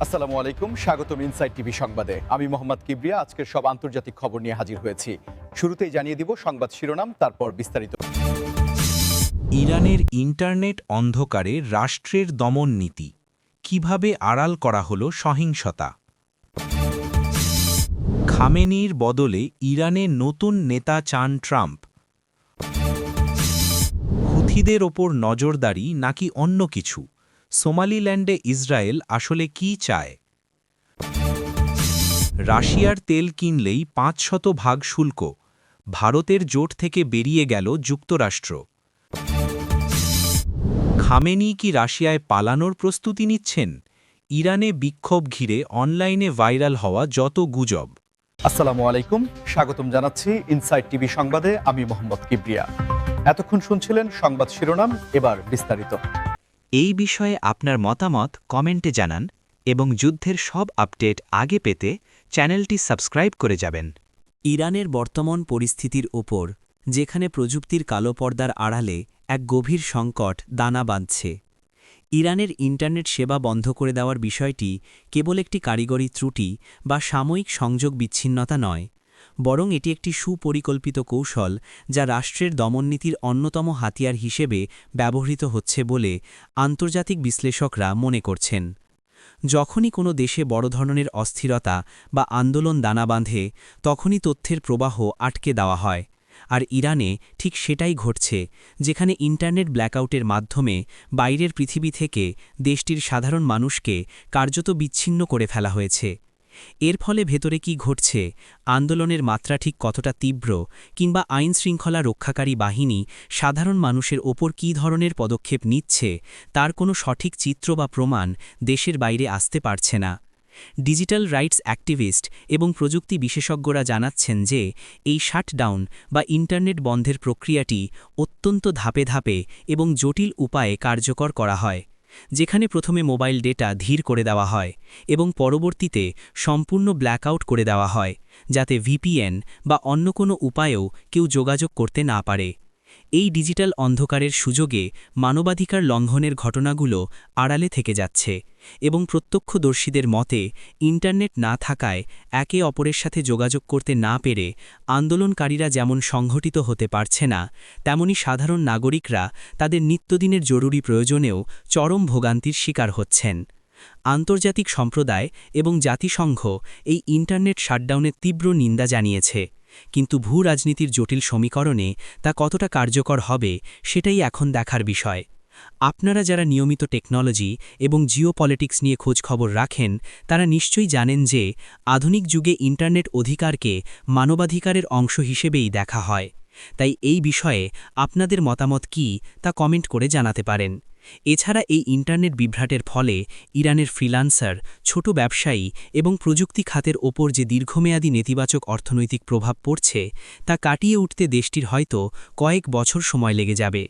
আসসালামু আলাইকুম, স্বাগতম ইনসাইড টিভি সংবাদে। আমি মোহাম্মদ কিবরিয়া আজকের সব আন্তর্জাতিক খবর নিয়ে হাজির হয়েছি। শুরুতেই জানিয়ে দিব সংবাদ শিরোনাম, তারপর বিস্তারিত। ইরানের ইন্টারনেট অন্ধকারে রাষ্ট্রের দমন নীতি কিভাবে আড়াল করা হলো সহিংসতা। খামেনির বদলে ইরানে নতুন নেতা চান ট্রাম্প। হুথিদের ওপর নজরদারি নাকি অন্য কিছু, সোমালিল্যান্ডে ইসরায়েল আসলে কি চায়। রাশিয়ার তেল কিনলেই ৫% শুল্ক, ভারতের জোট থেকে বেরিয়ে গেল যুক্তরাষ্ট্র। খামেনি কি রাশিয়ায় পালানোর প্রস্তুতি নিচ্ছেন? ইরানে বিক্ষোভ ঘিরে অনলাইনে ভাইরাল হওয়া যত গুজব। আসসালামু আলাইকুম, স্বাগতম জানাচ্ছি ইনসাইড টিভি সংবাদে। আমি মোহাম্মদ কিবরিয়া। এতক্ষণ শুনছিলেন সংবাদ শিরোনাম, এবার বিস্তারিত। এই বিষয়ে আপনার মতামত কমেন্টে জানান এবং যুদ্ধের সব আপডেট আগে পেতে চ্যানেলটি সাবস্ক্রাইব করে যাবেন। ইরানের বর্তমান পরিস্থিতির ওপর, যেখানে প্রযুক্তির কালো পর্দার আড়ালে এক গভীর সংকট দানা বাঁধছে। ইরানের ইন্টারনেট সেবা বন্ধ করে দেওয়ার বিষয়টি কেবল একটি কারিগরি ত্রুটি বা সাময়িক সংযোগ বিচ্ছিন্নতা নয়, বরং এটি একটি সুপরিকল্পিত কৌশল যা রাষ্ট্রের দমননীতির অন্যতম হাতিয়ার হিসেবে ব্যবহৃত হচ্ছে বলে আন্তর্জাতিক বিশ্লেষকরা মনে করছেন। যখনই কোনো দেশে বড় ধরনের অস্থিরতা বা আন্দোলন দানা বাঁধে, তখনই তথ্যের প্রবাহ আটকে দেওয়া হয়। আর ইরানে ঠিক সেটাই ঘটছে, যেখানে ইন্টারনেট ব্ল্যাকআউটের মাধ্যমে বাইরের পৃথিবী থেকে দেশটির সাধারণ মানুষকে কার্যত বিচ্ছিন্ন করে ফেলা হয়েছে। এর ফলে ভেতরে কি ঘটছে, আন্দোলনের মাত্রা ঠিক কতটা তীব্র, কিংবা আইনশৃঙ্খলা রক্ষাকারী বাহিনী সাধারণ মানুষের ওপর কী ধরনের পদক্ষেপ নিচ্ছে, তার কোনো সঠিক চিত্র বা প্রমাণ দেশের বাইরে আসতে পারছে না। ডিজিটাল রাইটস অ্যাক্টিভিস্ট এবং প্রযুক্তি বিশেষজ্ঞরা জানাচ্ছেন যে এই শাটডাউন বা ইন্টারনেট বন্ধের প্রক্রিয়াটি অত্যন্ত ধাপে ধাপে এবং জটিল উপায়ে কার্যকর করা হয়, যেখানে প্রথমে মোবাইল ডেটা ধীর করে দেওয়া হয় এবং পরবর্তীতে সম্পূর্ণ ব্ল্যাকআউট করে দেওয়া হয়, যাতে ভিপিএন বা অন্য কোনো উপায়েও কেউ যোগাযোগ করতে না পারে। এই ডিজিটাল অন্ধকারের সুযোগে মানবাধিকার লঙ্ঘনের ঘটনাগুলো আড়ালে থেকে যাচ্ছে এবং প্রত্যক্ষদর্শীদের মতে ইন্টারনেট না থাকায় একে অপরের সাথে যোগাযোগ করতে না পেরে আন্দোলনকারীরা যেমন সংগঠিত হতে পারছে না, তেমনি সাধারণ নাগরিকরা তাদের নিত্যদিনের জরুরি প্রয়োজনেও চরম ভোগান্তির শিকার হচ্ছেন। আন্তর্জাতিক সম্প্রদায় এবং জাতিসংঘ এই ইন্টারনেট শাটডাউনের তীব্র নিন্দা জানিয়েছে, কিন্তু ভূ-রাজনীতির জটিল সমীকরণে তা কতটা কার্যকর হবে সেটাই এখন দেখার বিষয়। আপনারা যারা নিয়মিত টেকনোলজি এবং জিওপলিটিক্স নিয়ে খোঁজখবর রাখেন, তারা নিশ্চয়ই জানেন যে আধুনিক যুগে ইন্টারনেট অধিকারকে মানবাধিকারের অংশ হিসেবেই দেখা হয়। তাই এই বিষয়ে আপনাদের মতামত কি তা কমেন্ট করে জানাতে পারেন। এছাড়া এই ইন্টারনেট বিভ্রাটের ফলে ইরানের ফ্রিল্যান্সার, ছোট ব্যবসায়ী এবং প্রযুক্তি খাতের ওপর যে দীর্ঘমেয়াদী নেতিবাচক অর্থনৈতিক প্রভাব পড়ছে, তা কাটিয়ে উঠতে দেশটির হয়তো কয়েক বছর সময় লেগে যাবে।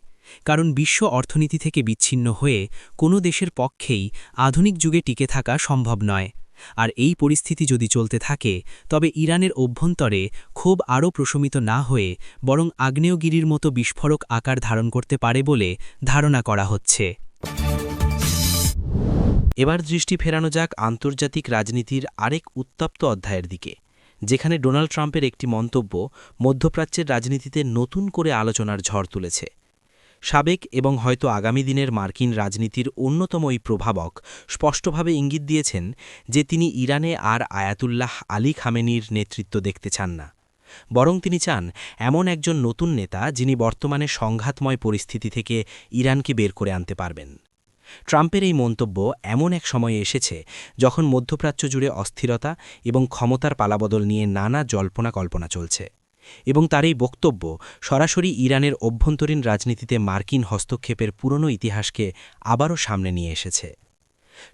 কারণ বিশ্ব অর্থনীতি থেকে বিচ্ছিন্ন হয়ে কোনো দেশের পক্ষেই আধুনিক যুগে টিকে থাকা সম্ভব নয়। আর এই পরিস্থিতি যদি চলতে থাকে, তবে ইরানের অভ্যন্তরে ক্ষোভ আরও প্রশমিত না হয়ে বরং আগ্নেয়গিরির মতো বিস্ফোরক আকার ধারণ করতে পারে বলে ধারণা করা হচ্ছে। এবার দৃষ্টি ফেরানো যাক আন্তর্জাতিক রাজনীতির আরেক উত্তপ্ত অধ্যায়ের দিকে, যেখানে ডোনাল্ড ট্রাম্পের একটি মন্তব্য মধ্যপ্রাচ্যের রাজনীতিতে নতুন করে আলোচনার ঝড় তুলেছে। সাবেক এবং হয়তো আগামী দিনের মার্কিন রাজনীতির অন্যতম এই প্রভাবক স্পষ্টভাবে ইঙ্গিত দিয়েছেন যে তিনি ইরানে আর আয়াতুল্লাহ আলী খামেনির নেতৃত্ব দেখতে চান না, বরং তিনি চান এমন একজন নতুন নেতা যিনি বর্তমানে সংঘাতময় পরিস্থিতি থেকে ইরানকে বের করে আনতে পারবেন। ট্রাম্পের এই মন্তব্য এমন এক সময়ে এসেছে যখন মধ্যপ্রাচ্য জুড়ে অস্থিরতা এবং ক্ষমতার পালাবদল নিয়ে নানা জল্পনা কল্পনা চলছে, এবং তার এই বক্তব্য সরাসরি ইরানের অভ্যন্তরীণ রাজনীতিতে মার্কিন হস্তক্ষেপের পুরনো ইতিহাসকে আবারও সামনে নিয়ে এসেছে।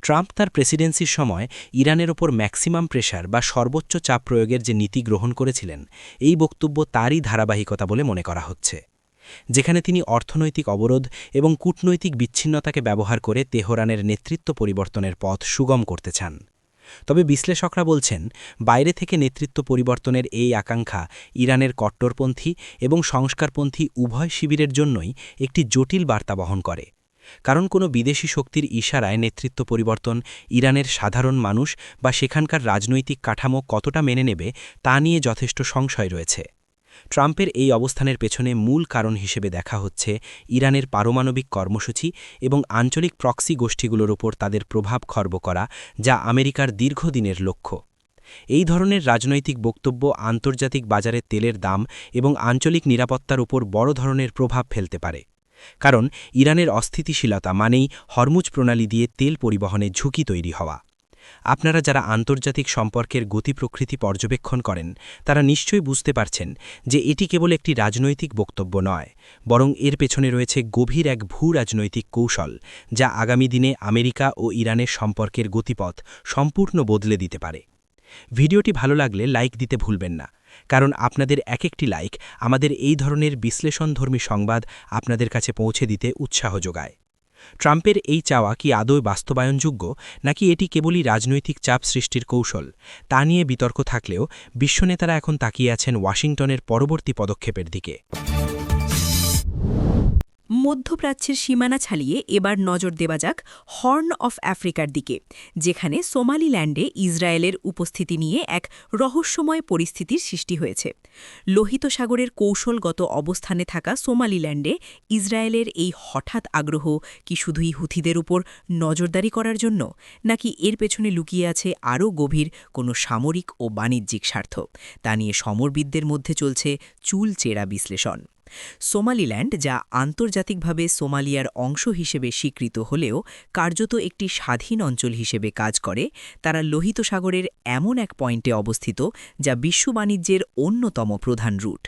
ট্রাম্প তার প্রেসিডেন্সির সময় ইরানের ওপর ম্যাক্সিমাম প্রেশার বা সর্বোচ্চ চাপ প্রয়োগের যে নীতি গ্রহণ করেছিলেন, এই বক্তব্য তারই ধারাবাহিকতা বলে মনে করা হচ্ছে, যেখানে তিনি অর্থনৈতিক অবরোধ এবং কূটনৈতিক বিচ্ছিন্নতাকে ব্যবহার করে তেহরানের নেতৃত্ব পরিবর্তনের পথ সুগম করতে চান। তবে বিশ্লেষকরা বলছেন, বাইরে থেকে নেতৃত্ব পরিবর্তনের এই আকাঙ্ক্ষা ইরানের কট্টরপন্থী এবং সংস্কারপন্থী উভয় শিবিরের জন্যই একটি জটিল বার্তা বহন করে, কারণ কোনো বিদেশি শক্তির ইশারায় নেতৃত্ব পরিবর্তন ইরানের সাধারণ মানুষ বা সেখানকার রাজনৈতিক কাঠামো কতটা মেনে নেবে তা নিয়ে যথেষ্ট সংশয় রয়েছে। ট্রাম্পের এই অবস্থানের পেছনে মূল কারণ হিসেবে দেখা হচ্ছে ইরানের পারমাণবিক কর্মসূচি এবং আঞ্চলিক প্রক্সি গোষ্ঠীগুলোর ওপর তাদের প্রভাব খর্ব করা, যা আমেরিকার দীর্ঘদিনের লক্ষ্য। এই ধরনের রাজনৈতিক বক্তব্য আন্তর্জাতিক বাজারে তেলের দাম এবং আঞ্চলিক নিরাপত্তার উপর বড় ধরনের প্রভাব ফেলতে পারে। কারণ ইরানের অস্থিতিশীলতা মানেই হরমুজ প্রণালী দিয়ে তেল পরিবহনে ঝুঁকি তৈরি হওয়া। আপনারা যারা আন্তর্জাতিক সম্পর্কের গতি প্রকৃতি পর্যবেক্ষণ করেন তারা নিশ্চয়ই বুঝতে পারছেন যে এটি কেবল একটি রাজনৈতিক বক্তব্য নয়, বরং এর পেছনে রয়েছে গভীর এক ভূ-রাজনৈতিক কৌশল, যা আগামী দিনে আমেরিকা ও ইরানের সম্পর্কের গতিপথ সম্পূর্ণ বদলে দিতে পারে। ভিডিওটি ভালো লাগলে লাইক দিতে ভুলবেন না, কারণ আপনাদের এক একটি লাইক আমাদের এই ধরনের বিশ্লেষণধর্মী সংবাদ আপনাদের কাছে পৌঁছে দিতে উৎসাহ যোগায়। ট্রাম্পের এই চাওয়া কি আদৌ বাস্তবায়নযোগ্য, নাকি এটি কেবলই রাজনৈতিক চাপ সৃষ্টির কৌশল, তা নিয়ে বিতর্ক থাকলেও বিশ্বনেতারা এখন তাকিয়ে আছেন ওয়াশিংটনের পরবর্তী পদক্ষেপের দিকে। মধ্যপ্রাচ্যের সীমানা ছাড়িয়ে এবার নজর দেওয়া যাক হর্ন অফ আফ্রিকার দিকে, যেখানে সোমালিল্যান্ডে ইসরায়েলের উপস্থিতি নিয়ে এক রহস্যময় পরিস্থিতির সৃষ্টি হয়েছে। লোহিত সাগরের কৌশলগত অবস্থানে থাকা সোমালিল্যান্ডে ইসরায়েলের এই হঠাৎ আগ্রহ কি শুধুই হুথিদের উপর নজরদারি করার জন্য, নাকি এর পেছনে লুকিয়ে আছে আরও গভীর কোনো সামরিক ও বাণিজ্যিক স্বার্থ, তা নিয়ে সমরবিদদের মধ্যে চলছে চুলচেরা বিশ্লেষণ। সোমালিল্যান্ড, যা আন্তর্জাতিকভাবে সোমালিয়ার অংশ হিসেবে স্বীকৃত হলেও কার্যত একটি স্বাধীন অঞ্চল হিসেবে কাজ করে, তারা লোহিত সাগরের এমন এক পয়েন্টে অবস্থিত যা বিশ্ব বাণিজ্যের অন্যতম প্রধান রুট।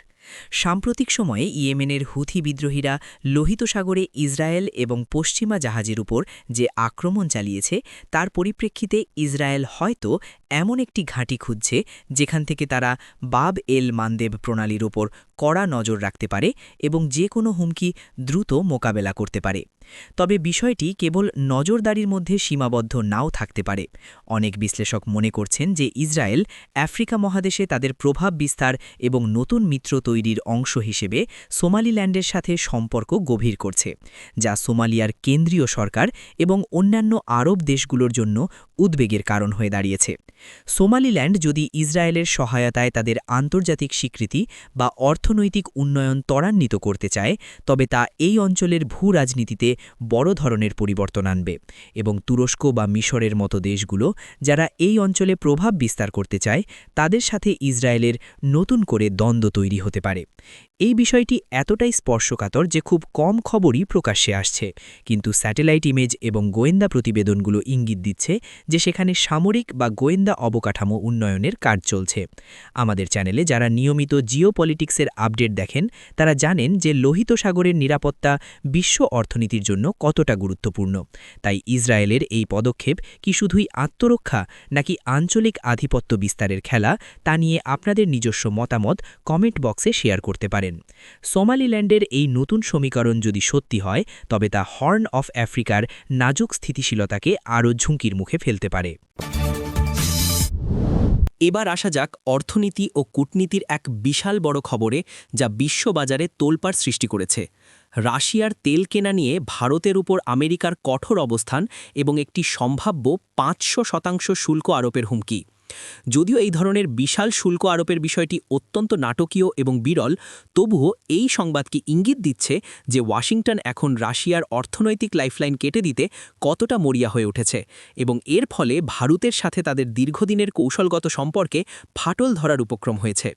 সাম্প্রতিক সময়ে ইয়েমেনের হুথি বিদ্রোহীরা লোহিত সাগরে ইসরায়েল এবং পশ্চিমা জাহাজের উপর যে আক্রমণ চালিয়েছে, তার পরিপ্রেক্ষিতে ইসরায়েল হয়তো এমন একটি ঘাঁটি খুঁজছে যেখান থেকে তারা বাব এল মানদেব প্রণালীর ওপর কড়া নজর রাখতে পারে এবং যে কোনো হুমকি দ্রুত মোকাবেলা করতে পারে। তবে বিষয়টি কেবল নজরদারির মধ্যে সীমাবদ্ধ নাও থাকতে পারে। অনেক বিশ্লেষক মনে করছেন যে ইসরায়েল আফ্রিকা মহাদেশে তাদের প্রভাব বিস্তার এবং নতুন মিত্র তৈরির অংশ হিসেবে সোমালিল্যান্ডের সাথে সম্পর্ক গভীর করছে, যা সোমালিয়ার কেন্দ্রীয় সরকার এবং অন্যান্য আরব দেশগুলোর জন্য উদ্বেগের কারণ হয়ে দাঁড়িয়েছে। সোমালিল্যান্ড যদি ইসরায়েলের সহায়তায় তাদের আন্তর্জাতিক স্বীকৃতি বা অর্থনৈতিক উন্নয়ন ত্বরান্বিত করতে চায়, তবে তা এই অঞ্চলের ভূ-রাজনীতিতে বড় ধরনের পরিবর্তন আনবে এবং তুরস্ক বা মিশরের মতো দেশগুলো, যারা এই অঞ্চলে প্রভাব বিস্তার করতে চায়, তাদের সাথে ইসরায়েলের নতুন করে দ্বন্দ্ব তৈরি হতে পারে। এই বিষয়টি এতটাই স্পর্শকাতর যে খুব কম খবরই প্রকাশ্যে আসছে, কিন্তু স্যাটেলাইট ইমেজ এবং গোয়েন্দা প্রতিবেদনগুলো ইঙ্গিত দিচ্ছে যে সেখানে সামরিক বা গোয়েন্দা অবকাঠামো উন্নয়নের কাজ চলছে। আমাদের চ্যানেলে যারা নিয়মিত জিওপলিটিক্সের আপডেট দেখেন তারা জানেন যে লোহিত সাগরের নিরাপত্তা বিশ্ব অর্থনীতির জন্য কতটা গুরুত্বপূর্ণ। তাই ইসরায়েলের এই পদক্ষেপ কি শুধুই আত্মরক্ষা নাকি আঞ্চলিক আধিপত্য বিস্তারের খেলা, তা নিয়ে আপনাদের নিজস্ব মতামত কমেন্ট বক্সে শেয়ার করতে পারেন। সোমালিল্যান্ডের এই নতুন সমীকরণ যদি সত্যি হয়, তবে তা হর্ন অফ আফ্রিকার নাজুক স্থিতিশীলতাকে আরও ঝুঁকির মুখে ফেলতে পারে। এবার আসা যাক অর্থনীতি ও কূটনীতির এক বিশাল বড় খবরে, যা বিশ্ববাজারে তোলপাড় সৃষ্টি করেছে। রাশিয়ার তেল কেনা নিয়ে ভারতের উপর আমেরিকার কঠোর অবস্থান এবং একটি সম্ভাব্য ৫০০% শুল্ক আরোপের হুমকি। যদিও এই ধরনের বিশাল শুল্ক আরোপের বিষয়টি অত্যন্ত নাটকীয় এবং বিরল, তবুও এই সংবাদকে ইঙ্গিত দিচ্ছে যে ওয়াশিংটন এখন রাশিয়ার অর্থনৈতিক লাইফলাইন কেটে দিতে কতটা মরিয়া হয়ে উঠেছে এবং এর ফলে ভারতের সাথে তাদের দীর্ঘদিনের কৌশলগত সম্পর্কে ফাটল ধরার উপক্রম হয়েছে।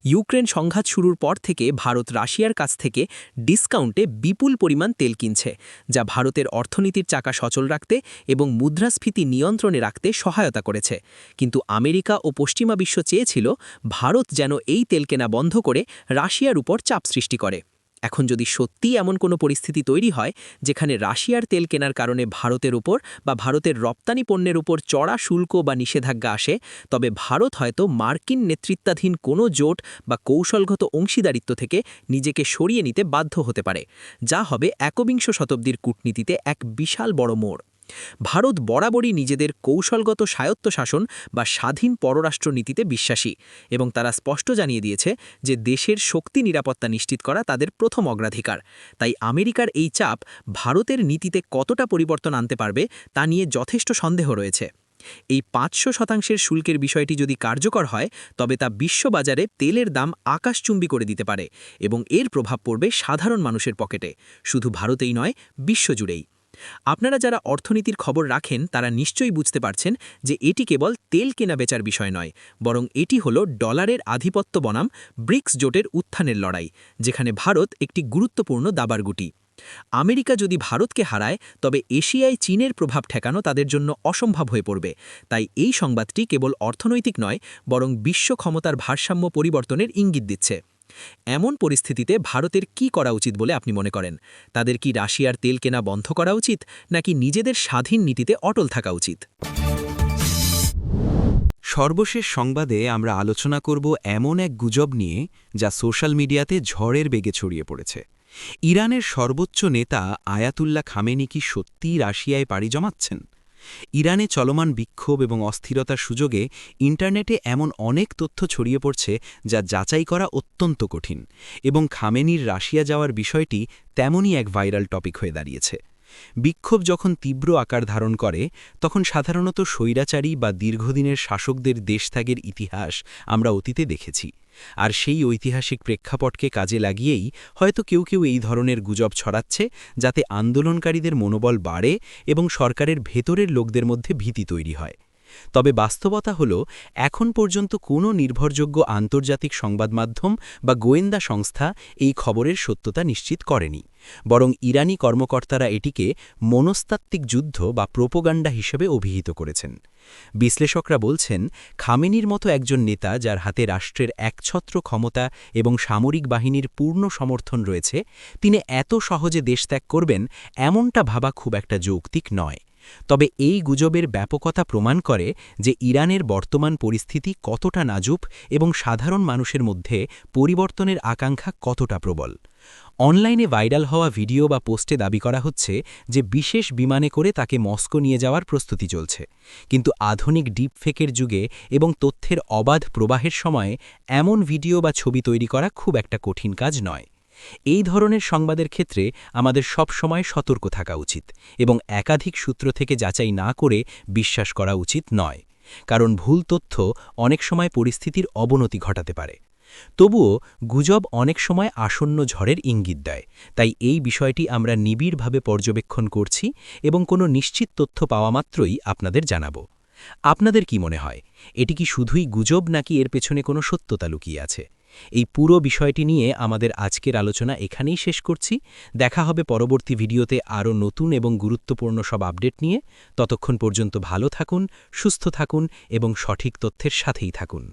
ইউক্রেন সংঘাত শুরুর পর থেকে ভারত রাশিয়ার কাছ থেকে ডিসকাউন্টে বিপুল পরিমাণ তেল কিনছে, যা ভারতের অর্থনীতির চাকা সচল রাখতে এবং মুদ্রাস্ফীতি নিয়ন্ত্রণে রাখতে সহায়তা করেছে। কিন্তু আমেরিকা ও পশ্চিমা বিশ্ব চেয়েছিল ভারত যেন এই তেল কেনা বন্ধ করে রাশিয়ার উপর চাপ সৃষ্টি করে। এখন যদি সত্যিই এমন কোনো পরিস্থিতি তৈরি হয় যেখানে রাশিয়ার তেল কেনার কারণে ভারতের উপর বা ভারতের রপ্তানি পণ্যের উপর চড়া শুল্ক বা নিষেধাজ্ঞা আসে, তবে ভারত হয়তো মার্কিন নেতৃত্বাধীন কোনো জোট বা কৌশলগত অংশীদারিত্ব থেকে নিজেকে সরিয়ে নিতে বাধ্য হতে পারে, যা হবে একবিংশ শতাব্দীর কূটনীতিতে এক বিশাল বড় মোড়। ভারত বরাবরই নিজেদের কৌশলগত স্বায়ত্তশাসন বা স্বাধীন পররাষ্ট্রনীতিতে বিশ্বাসী এবং তারা স্পষ্ট জানিয়ে দিয়েছে যে দেশের শক্তি নিরাপত্তা নিশ্চিত করা তাদের প্রথম অগ্রাধিকার। তাই আমেরিকার এই চাপ ভারতের নীতিতে কতটা পরিবর্তন আনতে পারবে তা নিয়ে যথেষ্ট সন্দেহ রয়েছে। এই ৫০০% শুল্কের বিষয়টি যদি কার্যকর হয় তবে তা বিশ্ববাজারে তেলের দাম আকাশচুম্বী করে দিতে পারে এবং এর প্রভাব পড়বে সাধারণ মানুষের পকেটে, শুধু ভারতেই নয় বিশ্বজুড়েই। আপনারা যারা অর্থনীতির খবর রাখেন তারা নিশ্চয়ই বুঝতে পারছেন যে এটি কেবল তেল কেনা বেচার বিষয় নয়, বরং এটি হলো ডলারের আধিপত্য বনাম ব্রিক্স জোটের উত্থানের লড়াই, যেখানে ভারত একটি গুরুত্বপূর্ণ দাবার গুটি। আমেরিকা যদি ভারতকে হারায় তবে এশিয়ায় চীনের প্রভাব ঠেকানো তাদের জন্য অসম্ভব হয়ে পড়বে। তাই এই সংবাদটি কেবল অর্থনৈতিক নয়, বরং বিশ্ব ক্ষমতার ভারসাম্য পরিবর্তনের ইঙ্গিত দিচ্ছে। এমন পরিস্থিতিতে ভারতের কি করা উচিত বলে আপনি মনে করেন? তাদের কি রাশিয়ার তেল কেনা বন্ধ করা উচিত, নাকি নিজেদের স্বাধীন নীতিতে অটল থাকা উচিত? সর্বশেষ সংবাদে আমরা আলোচনা করব এমন এক গুজব নিয়ে যা সোশ্যাল মিডিয়াতে ঝড়ের বেগে ছড়িয়ে পড়েছে। ইরানের সর্বোচ্চ নেতা আয়াতুল্লাহ খামেনি কি সত্যিই রাশিয়ায় পাড়ি জমাচ্ছেন? ইরানে চলমান বিক্ষোভ এবং অস্থিরতার সুযোগে ইন্টারনেটে এমন অনেক তথ্য ছড়িয়ে পড়ছে যা যাচাই করা অত্যন্ত কঠিন, এবং খামেনির রাশিয়া যাওয়ার বিষয়টি তেমনই এক ভাইরাল টপিক হয়ে দাঁড়িয়েছে। বিক্ষোভ যখন তীব্র আকার ধারণ করে তখন সাধারণত স্বৈরাচারী বা দীর্ঘদিনের শাসকদের দেশত্যাগের ইতিহাস আমরা অতীতে দেখেছি, আর সেই ঐতিহাসিক প্রেক্ষাপটকে কাজে লাগিয়েই হয়তো কেউ কেউ এই ধরনের গুজব ছড়াচ্ছে, যাতে আন্দোলনকারীদের মনোবল বাড়ে এবং সরকারের ভেতরের লোকদের মধ্যে ভীতি তৈরি হয়। তবে বাস্তবতা হল, এখন পর্যন্ত কোনো নির্ভরযোগ্য আন্তর্জাতিক সংবাদ মাধ্যম বা গোয়েন্দা সংস্থা এই খবরের সত্যতা নিশ্চিত করেনি, বরং ইরানি কর্মকর্তারা এটিকে মনস্তাত্ত্বিক যুদ্ধ বা প্রোপাগান্ডা হিসেবে অভিহিত করেছেন। বিশ্লেষকরা বলছেন, খামেনির মতো একজন নেতা যার হাতে রাষ্ট্রের একছত্র ক্ষমতা এবং সামরিক বাহিনীর পূর্ণ সমর্থন রয়েছে, তিনি এত সহজে দেশত্যাগ করবেন এমনটা ভাবা খুব একটা যৌক্তিক নয়। তবে এই গুজবের ব্যাপকতা প্রমাণ করে যে ইরানের বর্তমান পরিস্থিতি কতটা নাজুক এবং সাধারণ মানুষের মধ্যে পরিবর্তনের আকাঙ্ক্ষা কতটা প্রবল। অনলাইনে ভাইরাল হওয়া ভিডিও বা পোস্টে দাবি করা হচ্ছে যে বিশেষ বিমানে করে তাকে মস্কো নিয়ে যাওয়ার প্রস্তুতি চলছে, কিন্তু আধুনিক ডিপফেকের যুগে এবং তথ্যের অবাধ প্রবাহের সময়ে এমন ভিডিও বা ছবি তৈরি করা খুব একটা কঠিন কাজ নয়। এই ধরনের সংবাদের ক্ষেত্রে আমাদের সব সময় সতর্ক থাকা উচিত এবং একাধিক সূত্র থেকে যাচাই না করে বিশ্বাস করা উচিত নয়, কারণ ভুল তথ্য অনেক সময় পরিস্থিতির অবনতি ঘটাতে পারে। তবুও গুজব অনেক সময় আসন্ন ঝড়ের ইঙ্গিত দেয়, তাই এই বিষয়টি আমরা নিবিড়ভাবে পর্যবেক্ষণ করছি এবং কোনো নিশ্চিত তথ্য পাওয়া মাত্রই আপনাদের জানাব। আপনাদের কি মনে হয়, এটি কি শুধুই গুজব নাকি এর পেছনে কোনো সত্যতা লুকিয়ে আছে? এই পুরো বিষয়টি নিয়ে আমাদের আজকের আলোচনা এখানেই শেষ করছি। দেখা হবে পরবর্তী ভিডিওতে আরও নতুন এবং গুরুত্বপূর্ণ সব আপডেট নিয়ে। ততক্ষণ পর্যন্ত ভালো থাকুন, সুস্থ থাকুন এবং সঠিক তথ্যের সাথেই থাকুন।